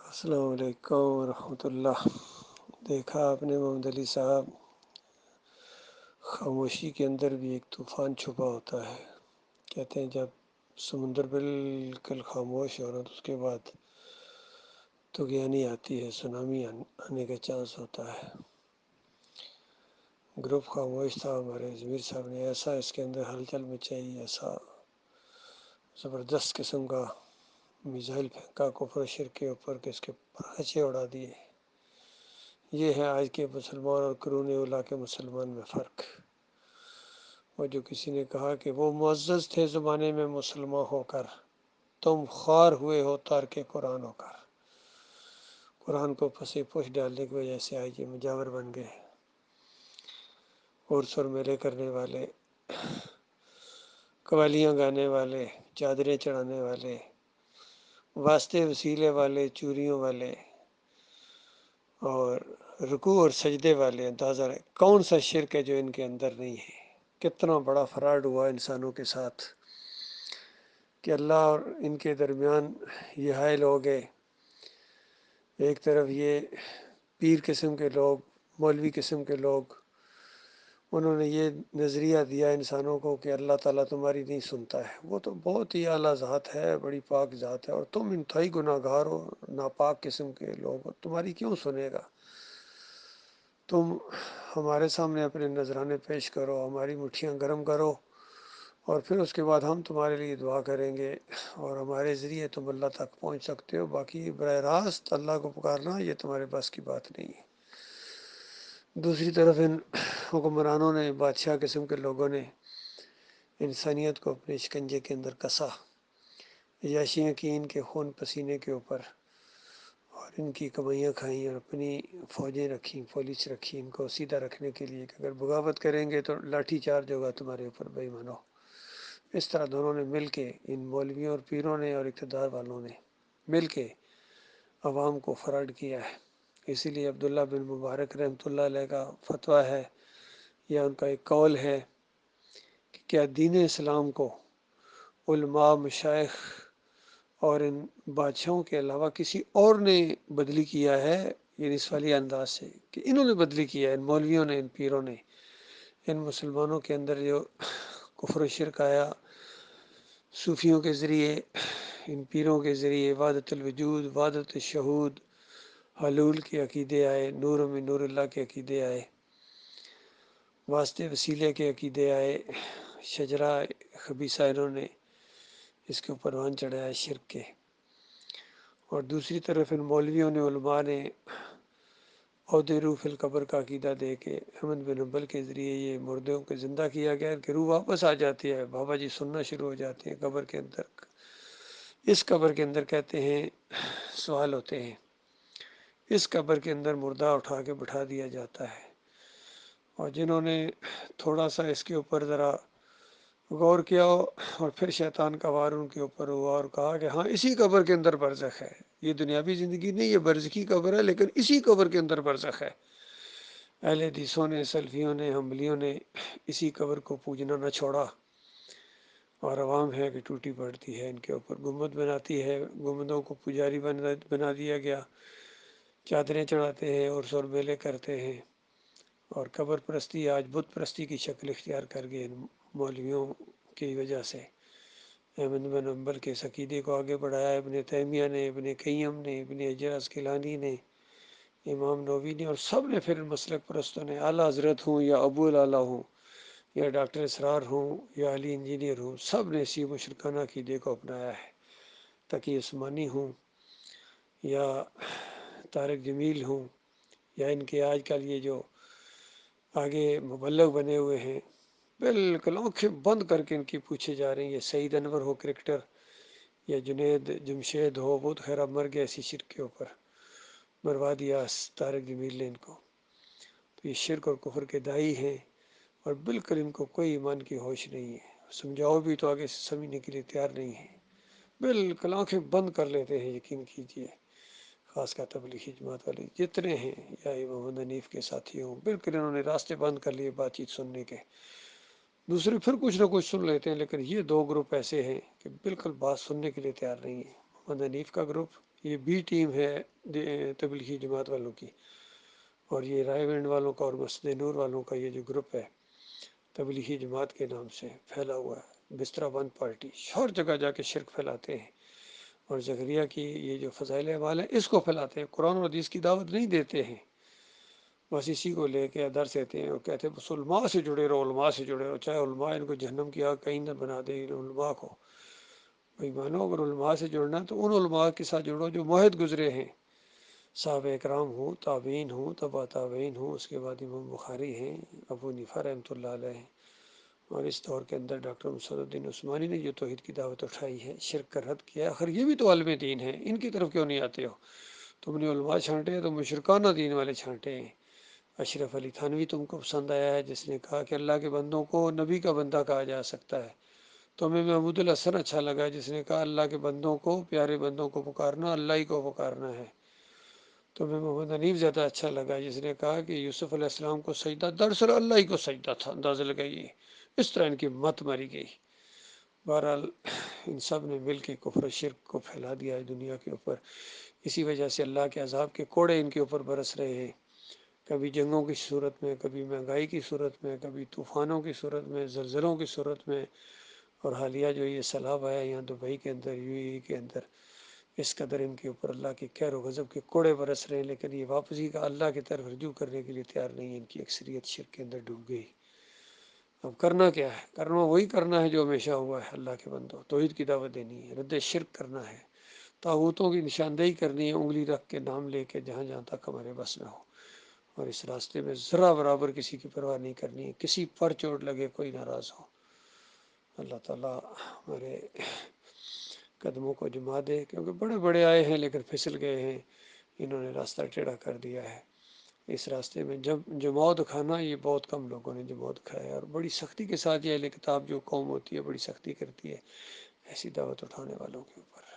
السلام علیکم ورحمۃ اللہ۔ دیکھا آپ نے محمد علی صاحب، خاموشی کے اندر بھی ایک طوفان چھپا ہوتا ہے۔ کہتے ہیں جب سمندر بالکل خاموش ہو رہا تو اس کے بعد طغیانی آتی ہے، سونامی آنے کا چانس ہوتا ہے۔ گروپ خاموش تھا، ہمارے ضمیر صاحب نے ایسا اس کے اندر ہلچل مچائی، ایسا زبردست قسم کا میزائل پھینکا کفر و شرک کے اوپر کہ اس کے پراچے اڑا دیے۔ یہ ہے آج کے مسلمان اور قرون اولیٰ کے مسلمان میں فرق۔ اور جو کسی نے کہا کہ وہ معزز تھے زمانے میں مسلمان ہو کر، تم خوار ہوئے ہو تارک قرآن ہو کر۔ قرآن کو پسے پوش ڈالنے کی وجہ سے آج یہ مجاور بن گئے، عرس اور میلے کرنے والے، قوالیاں گانے والے، چادریں چڑھانے والے، واسطے وسیلے والے، چوریوں والے اور رکوع اور سجدے والے۔ اندازہ ہے کون سا شرک ہے جو ان کے اندر نہیں ہے۔ کتنا بڑا فراڈ ہوا انسانوں کے ساتھ کہ اللہ اور ان کے درمیان یہ حائل ہو گئے۔ ایک طرف یہ پیر قسم کے لوگ، مولوی قسم کے لوگ، انہوں نے یہ نظریہ دیا انسانوں کو کہ اللہ تعالیٰ تمہاری نہیں سنتا ہے، وہ تو بہت ہی اعلیٰ ذات ہے، بڑی پاک ذات ہے، اور تم انتہائی گناہ گار ہو، ناپاک قسم کے لوگ ہو، تمہاری کیوں سنے گا؟ تم ہمارے سامنے اپنے نذرانے پیش کرو، ہماری مٹھیاں گرم کرو، اور پھر اس کے بعد ہم تمہارے لیے دعا کریں گے اور ہمارے ذریعے تم اللہ تک پہنچ سکتے ہو۔ باقی براہ راست اللہ کو پکارنا یہ تمہارے بس کی بات نہیں ہے۔ دوسری طرف ان حکمرانوں نے، بادشاہ قسم کے لوگوں نے انسانیت کو اپنے شکنجے کے اندر کسا، عیاشیاں کی ان کے خون پسینے کے اوپر، اور ان کی کمائیاں کھائیں اور اپنی فوجیں رکھیں، پولیس رکھی ان کو سیدھا رکھنے کے لیے کہ اگر بغاوت کریں گے تو لاٹھی چارج ہوگا تمہارے اوپر، بے ایمانو۔ اس طرح دونوں نے مل کے، ان مولویوں اور پیروں نے اور اقتدار والوں نے مل کے عوام کو فراڈ کیا ہے۔ اسی لیے عبداللہ بن مبارک رحمۃ اللہ علیہ کا فتویٰ ہے یا ان کا ایک قول ہے کہ کیا دین اسلام کو علماء، مشائخ اور ان بادشاہوں کے علاوہ کسی اور نے بدلی کیا ہے؟ یعنی اس والی انداز سے کہ انہوں نے بدلی کیا ہے، ان مولویوں نے، ان پیروں نے، ان مسلمانوں کے اندر جو کفر و شرک آیا صوفیوں کے ذریعے، ان پیروں کے ذریعے وحدت الوجود، وحدت الشہود، حلول کے عقیدے آئے، نور میں نور اللہ کے عقیدے آئے، واسطے وسیلے کے عقیدے آئے، شجرہ خبیثہ انہوں نے اس کے اوپر وان چڑھایا شرک کے۔ اور دوسری طرف ان مولویوں نے، علماء نے عہد روح فی القبر کا عقیدہ دے کے احمد بن حنبل کے ذریعے یہ مردوں کو زندہ کیا گیا کہ روح واپس آ جاتی ہے، بابا جی سننا شروع ہو جاتے ہیں قبر کے اندر۔ اس قبر کے اندر کہتے ہیں سوال ہوتے ہیں، اس قبر کے اندر مردہ اٹھا کے بٹھا دیا جاتا ہے۔ اور جنہوں نے تھوڑا سا اس کے اوپر ذرا غور کیا اور پھر شیطان کا وار ان کے اوپر ہوا اور کہا کہ ہاں اسی قبر کے اندر برزخ ہے، یہ دنیاوی زندگی نہیں، یہ برزخی قبر ہے، لیکن اسی قبر کے اندر برزخ ہے۔ اہل حدیثوں نے، سلفیوں نے، حنبلیوں نے اسی قبر کو پوجنا نہ چھوڑا، اور عوام ہے کہ ٹوٹی پڑتی ہے، ان کے اوپر گنبد بناتی ہے، گنبدوں کو پجاری بنا دیا گیا، چادریں چڑھاتے ہیں، عرس اور میلے کرتے ہیں، اور قبر پرستی آج بت پرستی کی شکل اختیار کر گئے ان مولویوں کی وجہ سے۔ احمد بن حنبل کے عقیدے کو آگے بڑھایا ابن تیمیہ نے، ابن قیم نے، ابن حجر عسقلانی نے، امام نووی نے، اور سب نے پھر مسلک پرستوں نے، اعلیٰ حضرت ہوں یا ابو الاعلیٰ ہوں یا ڈاکٹر اسرار ہوں یا علی انجینئر ہوں، سب نے اسی مشرکانہ عقیدے کو اپنایا ہے۔ تقی عثمانی ہوں یا طارق جمیل ہوں یا ان کے آج کل یہ جو آگے مبلغ بنے ہوئے ہیں، بالکل آنکھیں بند کر کے ان کی پوچھے جا رہے ہیں، یہ سعید انور ہو کرکٹر یا جنید جمشید ہو، وہ تو خیر اب مر گیا اسی شرک کے اوپر، مروا دیا طارق جمیل نے ان کو۔ تو یہ شرک اور کفر کے دائی ہیں، اور بالکل ان کو کوئی ایمان کی ہوش نہیں ہے، سمجھاؤ بھی تو آگے سے سمجھنے کے لیے تیار نہیں ہے، بالکل آنکھیں بند کر لیتے ہیں۔ یقین کیجیے خاص کا تبلیغی جماعت والے جتنے ہیں یا محمد حنیف کے ساتھی ہوں، بالکل انہوں نے راستے بند کر لیے بات چیت سننے کے۔ دوسرے پھر کچھ نہ کچھ سن لیتے ہیں، لیکن یہ دو گروپ ایسے ہیں کہ بالکل بات سننے کے لیے تیار نہیں ہے۔ محمد حنیف کا گروپ، یہ بی ٹیم ہے تبلیغی جماعت والوں کی، اور یہ رائے گنج والوں کا اور مسجد نور والوں کا یہ جو گروپ ہے تبلیغی جماعت کے نام سے پھیلا ہوا ہے، بسترہ بند پارٹی، ہر جگہ جا کے شرک پھیلاتے ہیں، اور زکریا کی یہ جو فضائل اعمال ہیں اس کو پھیلاتے ہیں، قرآن و حدیث کی دعوت نہیں دیتے ہیں، بس اسی کو لے کے درس دیتے ہیں اور کہتے ہیں بس علماء سے جڑے رہو، علماء سے جڑے رہو، چاہے علماء ان کو جہنم کی آگ کہیں نہ بنا دے، ان علماء کو بھائی مانو، اگر علماء سے جڑنا تو ان علماء کے ساتھ جڑو جو موحد گزرے ہیں، صحابہ اکرام ہوں، تابعین ہوں، تبع تابعین ہوں، اس کے بعد امام بخاری ہیں، ابو حنیفہ رحمۃ اللہ علیہ ہیں، اور اس دور کے اندر ڈاکٹر مصعب الدین عثمانی نے جو توحید کی دعوت اٹھائی ہے، شرک کا رد کیا، آخر یہ بھی تو عالم دین ہیں، ان کی طرف کیوں نہیں آتے ہو؟ تم نے علماء چھانٹے ہیں تو مشرکانہ دین والے چھانٹے ہیں۔ اشرف علی تھانوی تم کو پسند آیا ہے، جس نے کہا کہ اللہ کے بندوں کو نبی کا بندہ کہا جا سکتا ہے، تمہیں محمود الحسن اچھا لگا جس نے کہا اللہ کے بندوں کو، پیارے بندوں کو پکارنا اللہ ہی کو پکارنا ہے، تمہیں محمد حنیف زیادہ اچھا لگا جس نے کہا کہ یوسف علیہ السلام کو سجدہ دراصل اللہ ہی کو سجدہ تھا، اندازہ لگائیے، اس طرح ان کی مت ماری گئی۔ بہرحال ان سب نے مل کے کفر و شرک کو پھیلا دیا ہے دنیا کے اوپر، اسی وجہ سے اللہ کے عذاب کے کوڑے ان کے اوپر برس رہے ہیں، کبھی جنگوں کی صورت میں، کبھی مہنگائی کی صورت میں، کبھی طوفانوں کی صورت میں، زلزلوں کی صورت میں، اور حالیہ جو یہ سیلاب آیا یہاں دبئی کے اندر، یو اے ای کے اندر، اس قدر ان کے اوپر اللہ کے قہر و غضب کے کوڑے برس رہے ہیں، لیکن یہ واپسی کا اللہ کی طرف رجوع کرنے کے لیے تیار نہیں ہے، ان کی اکثریت شرک کے اندر ڈوب گئی۔ اب کرنا کیا ہے؟ کرنا وہی کرنا ہے جو ہمیشہ ہوا ہے، اللہ کے بندوں، توحید کی دعوت دینی ہے، رد شرک کرنا ہے، طاغوتوں کی نشاندہی کرنی ہے، انگلی رکھ کے نام لے کے جہاں جہاں تک ہمارے بس میں ہو، اور اس راستے میں ذرا برابر کسی کی پرواہ نہیں کرنی ہے، کسی پر چوٹ لگے کوئی ناراض ہو۔ اللہ تعالیٰ ہمارے قدموں کو جما دے، کیونکہ بڑے بڑے آئے ہیں لیکن پھسل گئے ہیں، انہوں نے راستہ ٹیڑھا کر دیا ہے۔ اس راستے میں جب جماؤ دکھانا، یہ بہت کم لوگوں نے جماؤ دکھایا ہے، اور بڑی سختی کے ساتھ یہ اہل کتاب جو قوم ہوتی ہے بڑی سختی کرتی ہے ایسی دعوت اٹھانے والوں کے اوپر۔